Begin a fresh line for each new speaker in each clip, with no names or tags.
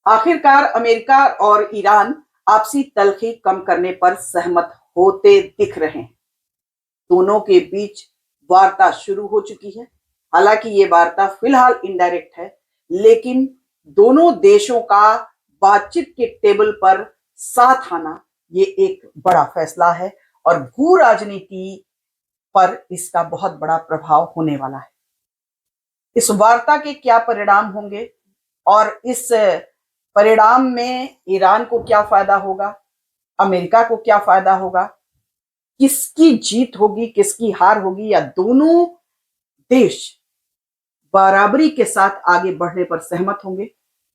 आखिरकार अमेरिका और ईरान आपसी तलखी कम करने पर सहमत होते दिख रहे हैं। दोनों के बीच वार्ता शुरू हो चुकी है। हालांकि ये वार्ता फिलहाल इनडायरेक्ट है, लेकिन दोनों देशों का बातचीत के टेबल पर साथ आना ये एक बड़ा फैसला है और भू राजनीति पर इसका बहुत बड़ा प्रभाव होने वाला है। इस वार्ता के क्या परिणाम होंगे और इस परिणाम में ईरान को क्या फायदा होगा, अमेरिका को क्या फायदा होगा, किसकी जीत होगी, किसकी हार होगी, या दोनों देश बराबरी के साथ आगे बढ़ने पर सहमत होंगे,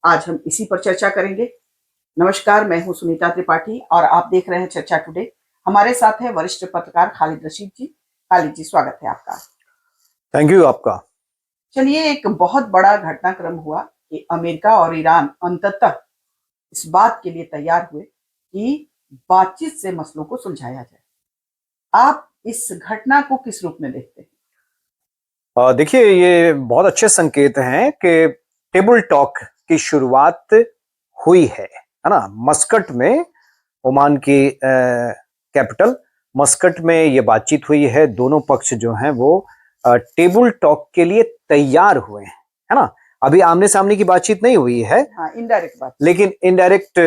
आज हम इसी पर चर्चा करेंगे। नमस्कार, मैं हूं सुनीता त्रिपाठी और आप देख रहे हैं चर्चा टुडे। हमारे साथ है वरिष्ठ पत्रकार खालिद रशीद जी। खालिद जी, स्वागत है आपका।
थैंक यू आपका।
चलिए, एक बहुत बड़ा घटनाक्रम हुआ कि अमेरिका और ईरान अंततः इस बात के लिए तैयार हुए कि बातचीत से मसलों को सुलझाया जाए। आप इस घटना को किस रूप में देखते हैं?
देखिए, ये बहुत अच्छे संकेत हैं कि टेबल टॉक की शुरुआत हुई है ना। मस्कट में, ओमान की कैपिटल मस्कट में ये बातचीत हुई है। दोनों पक्ष जो हैं वो टेबल टॉक के लिए तैयार हुए हैं, है ना। अभी आमने सामने की बातचीत नहीं हुई है,
हाँ, इनडायरेक्ट बात,
लेकिन इनडायरेक्ट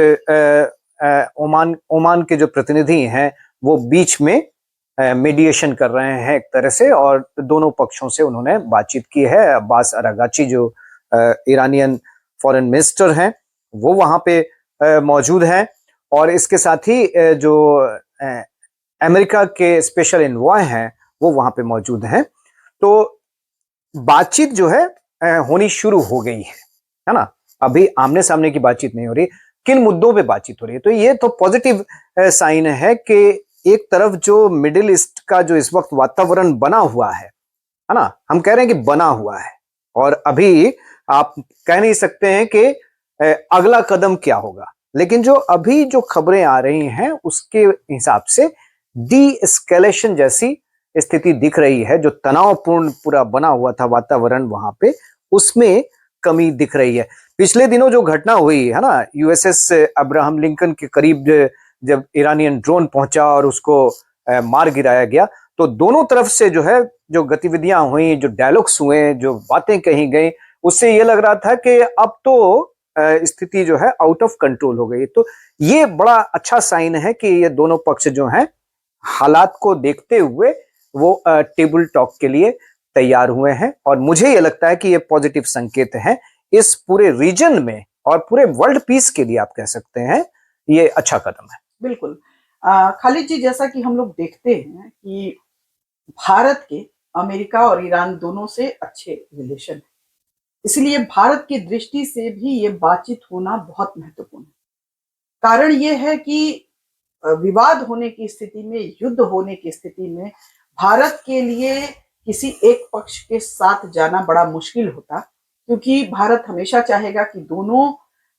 ओमान के जो प्रतिनिधि हैं वो बीच में मीडिएशन कर रहे हैं एक तरह से, और दोनों पक्षों से उन्होंने बातचीत की है। अब्बास अरागाची जो ईरानियन फॉरेन मिनिस्टर हैं वो वहां पे मौजूद हैं, और इसके साथ ही जो अमेरिका के स्पेशल एनवॉय हैं वो वहां पे मौजूद हैं। तो बातचीत जो है होनी शुरू हो गई है ना। अभी आमने सामने की बातचीत नहीं हो रही, किन मुद्दों पे बातचीत हो रही है। तो ये तो पॉजिटिव साइन है कि एक तरफ जो मिडिल ईस्ट का जो इस वक्त वातावरण बना हुआ है ना, हम कह रहे हैं कि बना हुआ है, और अभी आप कह नहीं सकते हैं कि अगला कदम क्या होगा, लेकिन जो अभी जो खबरें आ रही हैं उसके हिसाब से डी एस्केलेशन जैसी स्थिति दिख रही है। जो तनावपूर्ण पूरा बना हुआ था वातावरण वहां पे, उसमें कमी दिख रही है। पिछले दिनों जो घटना हुई है ना, यूएसएस अब्राहम लिंकन के करीब जब ईरानियन ड्रोन पहुंचा और उसको मार गिराया गया, तो दोनों तरफ से जो है जो गतिविधियां हुई, जो डायलॉग्स हुए, जो बातें कही गई, उससे ये लग रहा था कि अब तो स्थिति जो है आउट ऑफ कंट्रोल हो गई। तो ये बड़ा अच्छा साइन है कि ये दोनों पक्ष जो हैं हालात को देखते हुए वो टेबल टॉक के लिए तैयार हुए हैं, और मुझे ये लगता है कि ये पॉजिटिव संकेत है इस पूरे रीजन में और पूरे वर्ल्ड पीस के लिए। आप कह सकते हैं ये अच्छा कदम है।
बिल्कुल। खालिद जी, जैसा कि हम लोग देखते हैं कि भारत के अमेरिका और ईरान दोनों से अच्छे रिलेशन है, इसलिए भारत की दृष्टि से भी ये बातचीत होना बहुत महत्वपूर्ण है। कारण ये है कि विवाद होने की स्थिति में, युद्ध होने की स्थिति में भारत के लिए किसी एक पक्ष के साथ जाना बड़ा मुश्किल होता, क्योंकि भारत हमेशा चाहेगा कि दोनों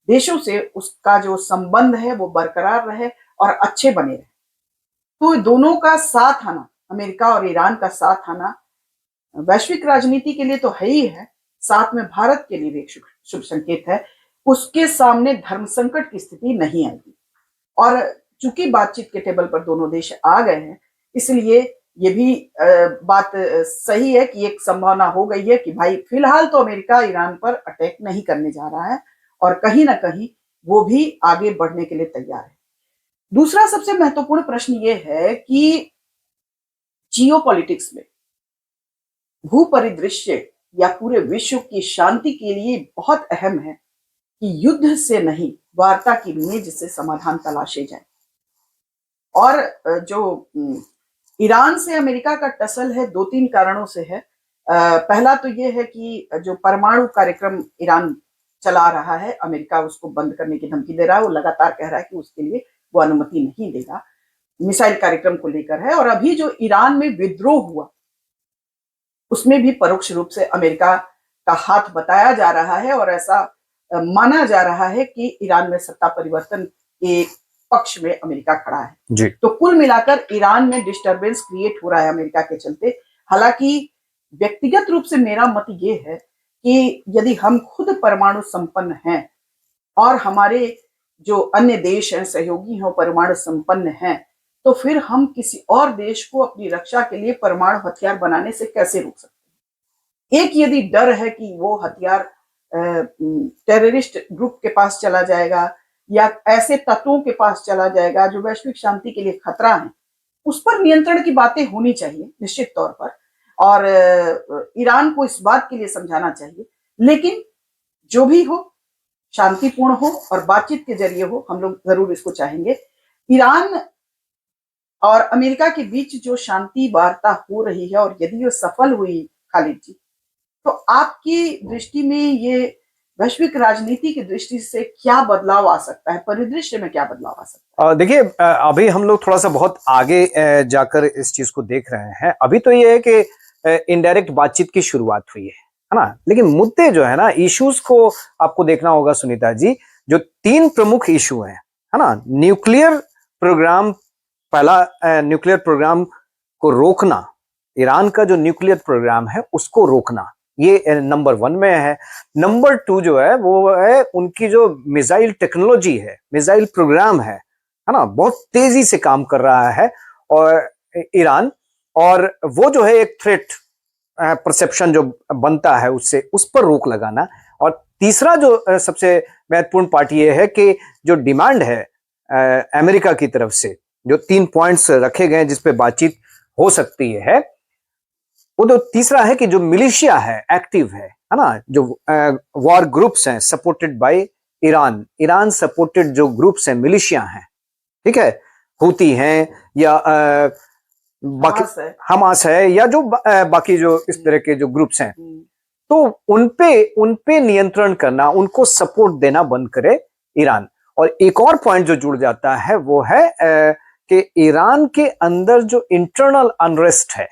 देशों से उसका जो संबंध है वो बरकरार रहे और अच्छे बने रहे। तो दोनों का साथ आना, अमेरिका और ईरान का साथ आना वैश्विक राजनीति के लिए तो है ही है, साथ में भारत के लिए भी एक शुभ संकेत है। उसके सामने धर्म संकट की स्थिति नहीं आएगी, और चूंकि बातचीत के टेबल पर दोनों देश आ गए हैं, इसलिए ये भी बात सही है कि एक संभावना हो गई है कि भाई फिलहाल तो अमेरिका ईरान पर अटैक नहीं करने जा रहा है, और कहीं ना कहीं वो भी आगे बढ़ने के लिए तैयार है। दूसरा सबसे महत्वपूर्ण प्रश्न ये है कि जियोपॉलिटिक्स में, भू परिदृश्य या पूरे विश्व की शांति के लिए बहुत अहम है कि युद्ध से नहीं, वार्ता की मेज से समाधान तलाशे जाए। और जो ईरान से अमेरिका का टसल है, दो तीन कारणों से है। पहला तो ये है कि जो परमाणु कार्यक्रम ईरान चला रहा है, अमेरिका उसको बंद करने की धमकी दे रहा है। वो लगातार कह रहा है कि उसके लिए वो अनुमति नहीं देगा, मिसाइल कार्यक्रम को लेकर है। और अभी जो ईरान में विद्रोह हुआ उसमें भी परोक्ष रूप से अमेरिका का हाथ बताया जा रहा है, और ऐसा माना जा रहा है कि ईरान में सत्ता परिवर्तन के पक्ष में अमेरिका खड़ा है
जी।
तो कुल मिलाकर ईरान में डिस्टरबेंस क्रिएट हो रहा है अमेरिका के चलते। हालांकि व्यक्तिगत रूप से मेरा मत ये है कि यदि हम खुद परमाणु संपन्न हैं और हमारे जो अन्य देश हैं, सहयोगी हैं, परमाणु संपन्न हैं, तो फिर हम किसी और देश को अपनी रक्षा के लिए परमाणु हथियार बनाने से कैसे रोक सकते हैं? एक यदि डर है कि वो हथियार टेररिस्ट ग्रुप के पास चला जाएगा या ऐसे तत्वों के पास चला जाएगा जो वैश्विक शांति के लिए खतरा है, उस पर नियंत्रण की बातें होनी चाहिए निश्चित तौर पर, और ईरान को इस बात के लिए समझाना चाहिए। लेकिन जो भी हो, शांतिपूर्ण हो और बातचीत के जरिए हो, हम लोग जरूर इसको चाहेंगे। ईरान और अमेरिका के बीच जो शांति वार्ता हो रही है, और यदि वो सफल हुई खालिद जी, तो आपकी दृष्टि में ये वैश्विक राजनीति की दृष्टि से क्या बदलाव आ सकता है, परिदृश्य में क्या बदलाव आ सकता है?
देखिए, अभी हम लोग थोड़ा सा बहुत आगे जाकर इस चीज को देख रहे हैं। अभी तो ये है कि इनडायरेक्ट बातचीत की शुरुआत हुई है ना, लेकिन मुद्दे जो है ना, इश्यूज को आपको देखना होगा सुनीता जी। जो 3 प्रमुख इशू हैं, है ना, न्यूक्लियर प्रोग्राम, पहला न्यूक्लियर प्रोग्राम को रोकना, ईरान का जो न्यूक्लियर प्रोग्राम है उसको रोकना, ये नंबर 1 में है। नंबर 2 जो है वो है उनकी जो मिसाइल टेक्नोलॉजी है, मिसाइल प्रोग्राम है ना, बहुत तेजी से काम कर रहा है और ईरान, और वो जो है एक थ्रेट परसेप्शन जो बनता है उससे, उस पर रोक लगाना। और तीसरा जो सबसे महत्वपूर्ण पार्ट ये है कि जो डिमांड है अमेरिका की तरफ से, जो 3 पॉइंट्स रखे गए जिस पे बातचीत हो सकती है, वो तो तीसरा है कि जो मिलिशिया है, एक्टिव है ना, जो वॉर ग्रुप्स हैं supported by Iran, Iran supported जो ग्रुप्स हैं, मिलिशिया हैं, ठीक है, हूती हैं या बाकी हमास है या जो बाकी जो इस तरह के जो ग्रुप्स हैं, तो उनपे नियंत्रण करना, उनको सपोर्ट देना बंद करे ईरान। और एक और पॉइंट जो जुड़ जाता है वो है कि ईरान के अंदर जो इंटरनल अनरेस्ट है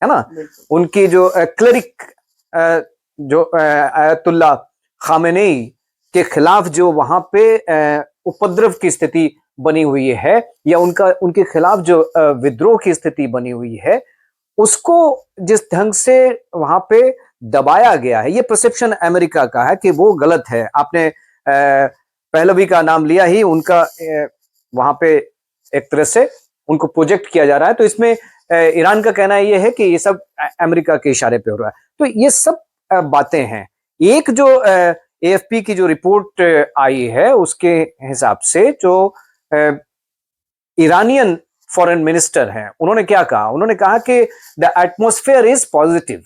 ना, उनकी जो क्लरिक जो आयतुल्ला खामेनेई के खिलाफ जो वहां पे उपद्रव की स्थिति बनी हुई है, या उनके खिलाफ जो विद्रोह की स्थिति बनी हुई है, उसको जिस ढंग से वहां पे दबाया गया है, ये परसेप्शन अमेरिका का है कि वो गलत है। आपने पहलवी का नाम लिया ही, उनका वहां पे एक तरह से उनको प्रोजेक्ट किया जा रहा है, तो इसमें ईरान का कहना ये है कि ये सब अमेरिका के इशारे पे हो रहा है। तो ये सब बातें हैं। एक जो एएफपी की जो रिपोर्ट आई है उसके हिसाब से जो ईरानियन फॉरेन मिनिस्टर हैं, उन्होंने क्या कहा, उन्होंने कहा कि द एटमॉस्फेयर इज पॉजिटिव,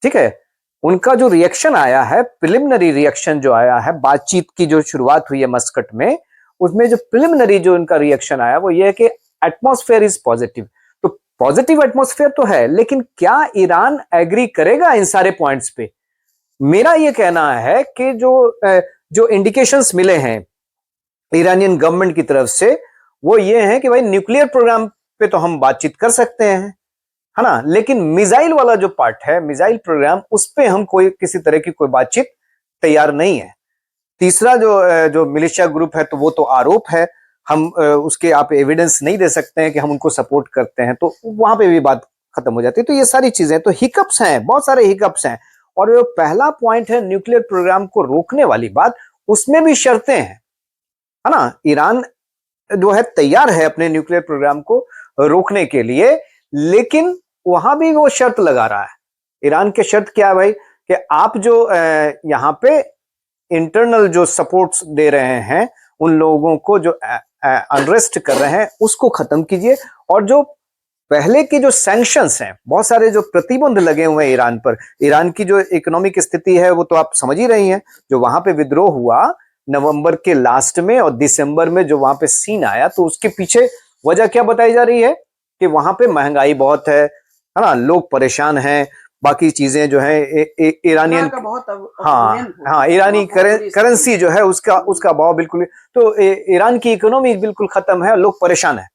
ठीक है। उनका जो रिएक्शन आया है, प्रिलिमिनरी रिएक्शन जो आया है, बातचीत की जो शुरुआत हुई है मस्कट में, उसमें जो प्रिलिमिनरी जो उनका रिएक्शन आया वो ये है कि एटमॉस्फेयर इज पॉजिटिव। तो पॉजिटिव एटमॉस्फेयर तो है, लेकिन क्या ईरान एग्री करेगा इन सारे पॉइंट्स पे? मेरा ये कहना है कि जो इंडिकेशंस मिले हैं ईरानियन गवर्नमेंट की तरफ से, वो ये है कि भाई न्यूक्लियर प्रोग्राम पे तो हम बातचीत कर सकते हैं, है ना, लेकिन मिसाइल वाला जो पार्ट है, मिसाइल प्रोग्राम, उस पे हम किसी तरह की कोई बातचीत तैयार नहीं है। तीसरा जो मिलिशिया ग्रुप है, तो वो तो आरोप है, हम उसके आप एविडेंस नहीं दे सकते हैं कि हम उनको सपोर्ट करते हैं, तो वहां पे भी बात खत्म हो जाती है। तो ये सारी चीजें, तो हिकअप्स हैं, बहुत सारे हिकअप्स हैं। और जो पहला पॉइंट है न्यूक्लियर प्रोग्राम को रोकने वाली बात, उसमें भी शर्तें हैं, है ना। ईरान जो है तैयार है अपने न्यूक्लियर प्रोग्राम को रोकने के लिए, लेकिन वहां भी वो शर्त लगा रहा है। ईरान की शर्त क्या है भाई, कि आप जो यहाँ पे इंटरनल जो सपोर्ट्स दे रहे हैं, उन लोगों को जो अनरेस्ट कर रहे हैं उसको खत्म कीजिए, और जो पहले के जो सैंक्शंस हैं, बहुत सारे जो प्रतिबंध लगे हुए हैं ईरान पर, ईरान की जो इकोनॉमिक स्थिति है वो तो आप समझ ही रही हैं। जो वहां पे विद्रोह हुआ नवंबर के लास्ट में और दिसंबर में जो वहां पे सीन आया, तो उसके पीछे वजह क्या बताई जा रही है कि वहां पे महंगाई बहुत है ना, लोग परेशान हैं, बाकी चीजें जो है ईरानियन, हाँ ईरानी करेंसी जो है उसका भाव बिल्कुल, तो ईरान की इकोनॉमी बिल्कुल खत्म है, लोग परेशान हैं,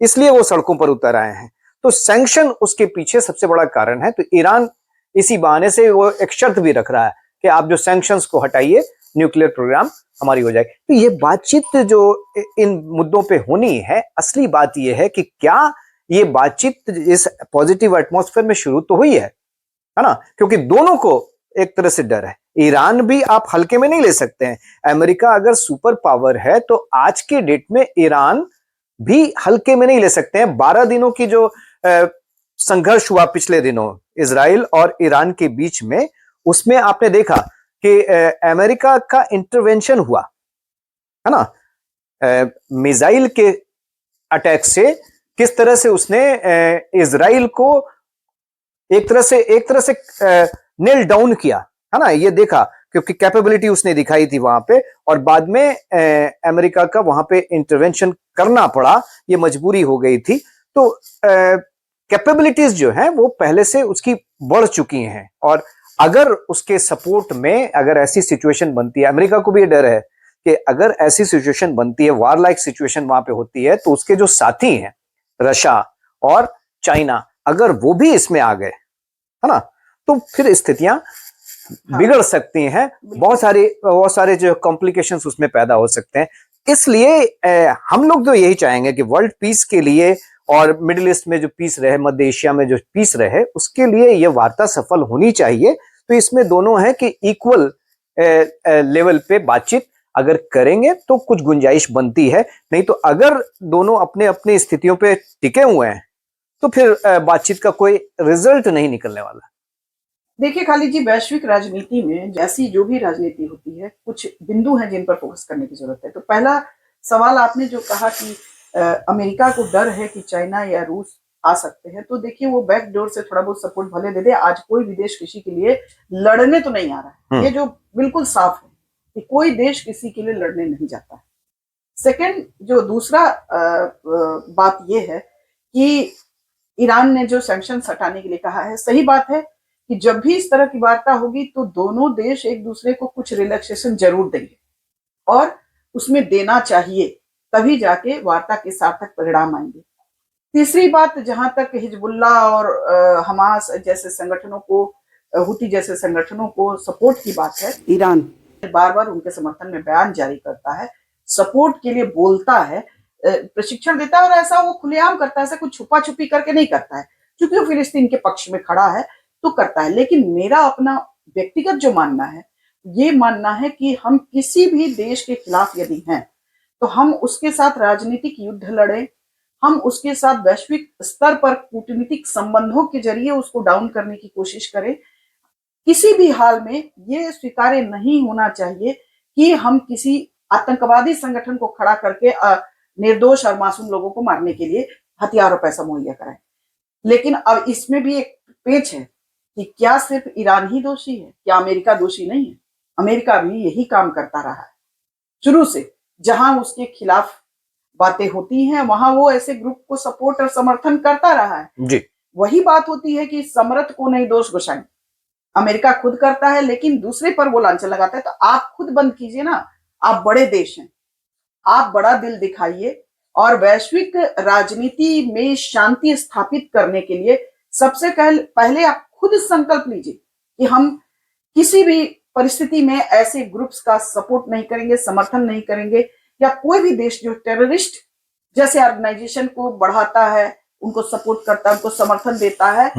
इसलिए वो सड़कों पर उतर आए हैं। तो सैंक्शन उसके पीछे सबसे बड़ा कारण है। तो ईरान इसी बहाने से वो एक शर्त भी रख रहा है कि आप जो सैंक्शंस को हटाइए, न्यूक्लियर प्रोग्राम हमारी हो जाएगी। तो ये बातचीत जो इन मुद्दों पे होनी है, असली बात ये है कि क्या ये बातचीत इस पॉजिटिव एटमॉस्फेयर में शुरू तो हुई है ना, क्योंकि दोनों को एक तरह से डर है। ईरान भी आप हल्के में नहीं ले सकते हैं। अमेरिका अगर सुपर पावर है तो आज के डेट में ईरान भी हल्के में नहीं ले सकते हैं। 12 दिनों की जो संघर्ष हुआ पिछले दिनों इजराइल और ईरान के बीच में, उसमें आपने देखा कि अमेरिका का इंटरवेंशन हुआ है ना, मिसाइल के अटैक से किस तरह से उसने इजराइल को एक तरह से नेल डाउन किया, है ना, ये देखा, क्योंकि कैपेबिलिटी उसने दिखाई थी वहां पे, और बाद में अमेरिका का वहां पे इंटरवेंशन करना पड़ा, ये मजबूरी हो गई थी। तो कैपेबिलिटीज जो हैं वो पहले से उसकी बढ़ चुकी हैं, और अगर उसके सपोर्ट में अगर ऐसी सिचुएशन बनती है, अमेरिका को भी डर है कि अगर ऐसी सिचुएशन बनती है, वार लाइक सिचुएशन वहां पे होती है, तो उसके जो साथी हैं रशिया और चाइना, अगर वो भी इसमें आ गए, है ना, तो फिर स्थितियां बिगड़ सकती हैं। बहुत सारे जो कॉम्प्लिकेशंस उसमें पैदा हो सकते हैं। इसलिए हम लोग तो यही चाहेंगे कि वर्ल्ड पीस के लिए और मिडिल ईस्ट में जो पीस रहे, मध्य एशिया में जो पीस रहे, उसके लिए ये वार्ता सफल होनी चाहिए। तो इसमें दोनों है कि इक्वल लेवल पे बातचीत अगर करेंगे तो कुछ गुंजाइश बनती है, नहीं तो अगर दोनों अपने अपनी स्थितियों पे टिके हुए हैं तो फिर बातचीत का कोई रिजल्ट नहीं निकलने वाला।
देखिए खालिद जी, वैश्विक राजनीति में जैसी जो भी राजनीति होती है, कुछ बिंदु हैं जिन पर फोकस करने की जरूरत है। तो पहला सवाल आपने जो कहा कि अमेरिका को डर है कि चाइना या रूस आ सकते हैं, तो देखिए वो बैक डोर से थोड़ा बहुत सपोर्ट भले दे दे, आज कोई भी देश किसी के लिए लड़ने तो नहीं आ रहा है, ये जो बिल्कुल साफ है कि कोई देश किसी के लिए लड़ने नहीं जाता है। सेकंड, जो दूसरा बात ये है कि ईरान ने जो सैंक्शंस हटाने के लिए कहा है, सही बात है कि जब भी इस तरह की वार्ता होगी तो दोनों देश एक दूसरे को कुछ रिलैक्सेशन जरूर देंगे और उसमें देना चाहिए, तभी जाके वार्ता के सार्थक परिणाम आएंगे। तीसरी बात, जहां तक हिजबुल्ला और हमास जैसे संगठनों को, हुती जैसे संगठनों को सपोर्ट की बात है, ईरान बार बार उनके समर्थन में बयान जारी करता है, सपोर्ट के लिए बोलता है, प्रशिक्षण देता है, और ऐसा वो खुलेआम करता है, ऐसा कुछ छुपा छुपी करके नहीं करता है, क्योंकि वो फिलिस्तीन के पक्ष में खड़ा है तो करता है। लेकिन मेरा अपना व्यक्तिगत जो मानना है, ये मानना है कि हम किसी भी देश के खिलाफ यदि हैं तो हम उसके साथ राजनीतिक युद्ध लड़ें, हम उसके साथ वैश्विक स्तर पर कूटनीतिक संबंधों के जरिए उसको डाउन करने की कोशिश करें। किसी भी हाल में ये स्वीकार्य नहीं होना चाहिए कि हम किसी आतंकवादी संगठन को खड़ा करके निर्दोष और मासूम लोगों को मारने के लिए हथियार और पैसा मुहैया कराएं। लेकिन अब इसमें भी एक पेच है कि क्या सिर्फ ईरान ही दोषी है, क्या अमेरिका दोषी नहीं है? अमेरिका भी यही काम करता रहा है शुरू से, जहां उसके खिलाफ बातें होती हैं वहां वो ऐसे ग्रुप को सपोर्ट और समर्थन करता रहा है
जी।
वही बात होती है कि समर्थ को नहीं दोष गोसाई, अमेरिका खुद करता है लेकिन दूसरे पर वो लांछन लगाता है। तो आप खुद बंद कीजिए ना, आप बड़े देश हैं, आप बड़ा दिल दिखाइए और वैश्विक राजनीति में शांति स्थापित करने के लिए सबसे पहले आप खुद संकल्प लीजिए कि हम किसी भी परिस्थिति में ऐसे ग्रुप्स का सपोर्ट नहीं करेंगे, समर्थन नहीं करेंगे, या कोई भी देश जो टेररिस्ट जैसे ऑर्गेनाइजेशन को बढ़ाता है, उनको सपोर्ट करता है, उनको समर्थन देता है,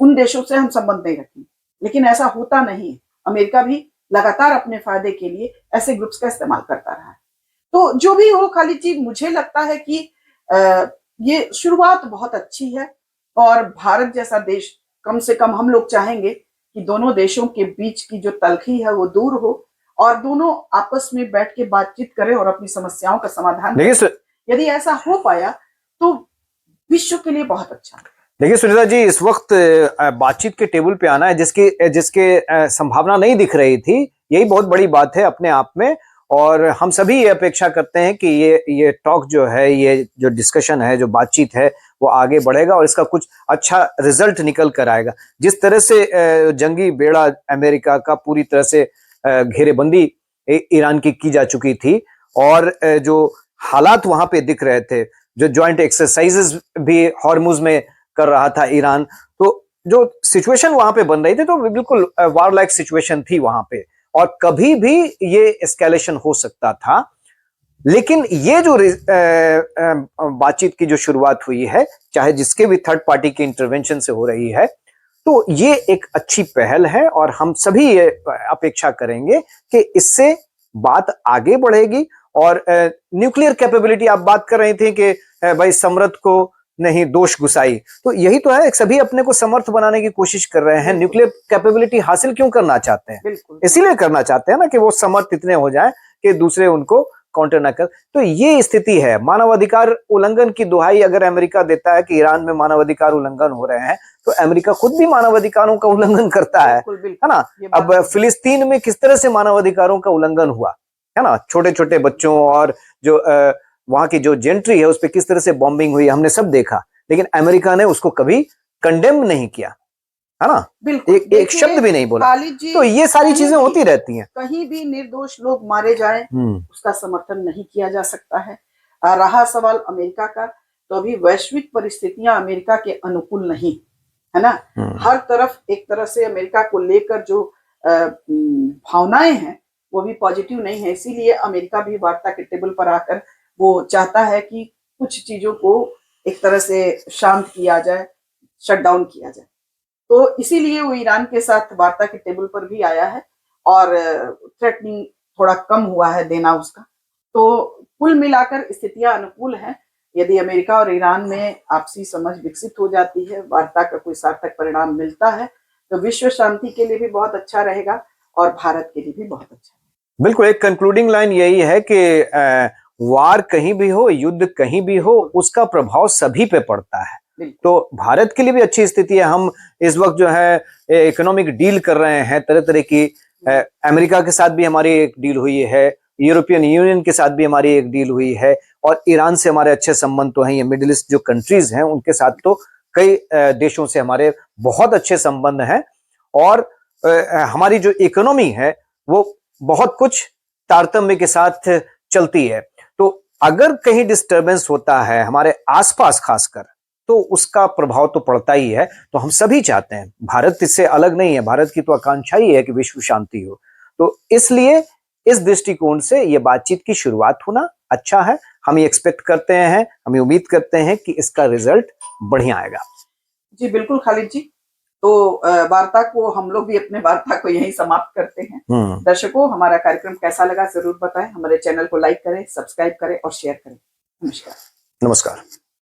उन देशों से हम संबंध नहीं रखेंगे। लेकिन ऐसा होता नहीं है। अमेरिका भी लगातार अपने फायदे के लिए ऐसे ग्रुप्स का इस्तेमाल करता रहा है। तो जो भी हो खालिद जी, मुझे लगता है कि ये शुरुआत बहुत अच्छी है और भारत जैसा देश, कम से कम हम लोग चाहेंगे कि दोनों देशों के बीच की जो तलखी है वो दूर हो और दोनों आपस में बैठ के बातचीत करें और अपनी समस्याओं का समाधान करें। यदि ऐसा हो पाया तो विश्व के लिए बहुत अच्छा है।
देखिए सुनीता जी, इस वक्त बातचीत के टेबल पे आना है जिसके संभावना नहीं दिख रही थी, यही बहुत बड़ी बात है अपने आप में। और हम सभी ये अपेक्षा करते हैं कि ये टॉक जो है, ये जो डिस्कशन है, जो बातचीत है, वो आगे बढ़ेगा और इसका कुछ अच्छा रिजल्ट निकल कर आएगा। जिस तरह से जंगी बेड़ा अमेरिका का पूरी तरह से घेरेबंदी ईरान की जा चुकी थी और जो हालात वहां पे दिख रहे थे, जो ज्वाइंट एक्सरसाइजेस भी हॉर्मुज में कर रहा था ईरान, तो जो सिचुएशन वहां पे बन रही थी तो बिल्कुल वार लाइक सिचुएशन थी वहां पे और कभी भी ये एस्केलेशन हो सकता था। लेकिन ये जो बातचीत की जो शुरुआत हुई है, चाहे जिसके भी थर्ड पार्टी के इंटरवेंशन से हो रही है, तो ये एक अच्छी पहल है और हम सभी ये अपेक्षा करेंगे कि इससे बात आगे बढ़ेगी। और न्यूक्लियर कैपेबिलिटी आप बात कर रही थी कि भाई समर्थ को नहीं दोष गुसाई, तो यही तो है, सभी अपने को समर्थ बनाने की कोशिश कर रहे हैं। न्यूक्लियर कैपेबिलिटी हासिल क्यों करना चाहते हैं? इसीलिए करना चाहते हैं ना कि वो समर्थ इतने हो जाएं कि दूसरे उनको काउंटर ना कर। तो ये स्थिति है। मानवाधिकार उल्लंघन की दुहाई अगर अमेरिका देता है कि ईरान में मानवाधिकार उल्लंघन हो रहे हैं, तो अमेरिका खुद भी मानवाधिकारों का उल्लंघन करता है ना। अब फिलिस्तीन में किस तरह से मानवाधिकारों का उल्लंघन हुआ है ना, छोटे छोटे बच्चों और जो वहां की जो जेंट्री है उस पर किस तरह से बॉम्बिंग हुई, हमने सब देखा। लेकिन अमेरिका ने उसको कभी कंडेम नहीं किया, है ना, एक शब्द भी नहीं बोला। तो ये सारी चीजें होती रहती हैं।
कहीं भी निर्दोष लोग मारे जाए उसका समर्थन नहीं किया जा सकता है। रहा सवाल अमेरिका का, तो अभी वैश्विक परिस्थितियां अमेरिका के अनुकूल नहीं है ना। हर तरफ एक तरह से अमेरिका को लेकर जो भावनाएं हैं वो भी पॉजिटिव नहीं है। इसीलिए अमेरिका भी वार्ता के टेबल पर आकर वो चाहता है कि कुछ चीजों को एक तरह से शांत किया जाए, शट डाउन किया जाए। तो इसीलिए वो ईरान के साथ वार्ता के टेबल पर भी आया है और थ्रेटनिंग थोड़ा कम हुआ है देना उसका। तो कुल मिलाकर स्थितियां अनुकूल हैं। यदि अमेरिका और ईरान में आपसी समझ विकसित हो जाती है, वार्ता का कोई सार्थक परिणाम मिलता है, तो विश्व शांति के लिए भी बहुत अच्छा रहेगा और भारत के लिए भी बहुत अच्छा।
बिल्कुल, एक कंक्लूडिंग लाइन यही है कि वार कहीं भी हो, युद्ध कहीं भी हो, उसका प्रभाव सभी पे पड़ता है। तो भारत के लिए भी अच्छी स्थिति है। हम इस वक्त जो है इकोनॉमिक डील कर रहे हैं तरह तरह की। अमेरिका के साथ भी हमारी एक डील हुई है, यूरोपियन यूनियन के साथ भी हमारी एक डील हुई है, और ईरान से हमारे अच्छे संबंध तो हैं। ये मिडिल ईस्ट जो कंट्रीज हैं उनके साथ तो कई देशों से हमारे बहुत अच्छे संबंध हैं। और हमारी जो इकोनॉमी है वो बहुत कुछ तारतम्य के साथ चलती है। तो अगर कहीं डिस्टरबेंस होता है हमारे आसपास खासकर, तो उसका प्रभाव तो पड़ता ही है। तो हम सभी चाहते हैं, भारत इससे अलग नहीं है, भारत की तो आकांक्षा ही है कि विश्व शांति हो। तो इसलिए इस दृष्टिकोण से ये बातचीत की शुरुआत होना अच्छा है। हम ये एक्सपेक्ट करते हैं, हम ये उम्मीद करते हैं कि इसका रिजल्ट बढ़िया आएगा।
जी बिल्कुल खालिद जी। तो वार्ता को हम लोग भी अपने वार्ता को यहीं समाप्त करते हैं। दर्शकों, हमारा कार्यक्रम कैसा लगा जरूर बताएं। हमारे चैनल को लाइक करें, सब्सक्राइब करें और शेयर करें। नमस्कार।
नमस्कार।